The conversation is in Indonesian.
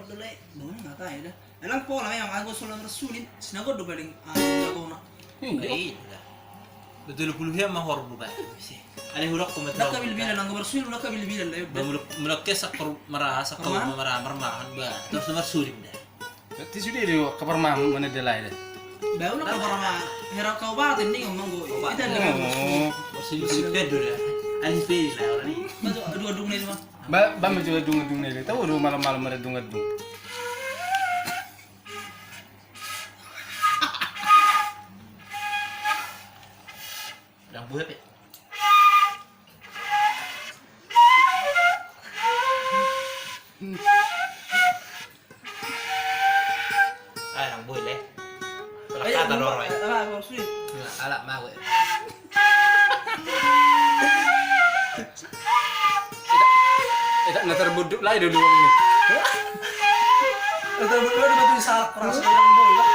dulu nggak tahu ya dah. Elang pola yang aku selalu rasulin, sinagot do paling jago nak. Baik. Betul puluh ya mah horor bukan. Ada hurak komentar. Nak kabil bilan ang rasul, nak kabil bilan lah. Mulak kesak merasa kau marah-marah bah. Terus nomor sulim dah. Berarti sudah dia kabar mam mana dia lain. Baru nak kabar hera kau batin nih ngomong gue. Kita ada. Masih pedo dah. Anis pilih lah orang ini. Betul adu-adu nih mah. Ba me juga dung nih. Tahu udah malam-malam ada dung. Yang buat ya. Yang buat leh. Kata dorong ya. Rasul. Alak mah gue. Tidak nak terbuduk lah dulu ini. Betul betul betul salah keras yang boy lah.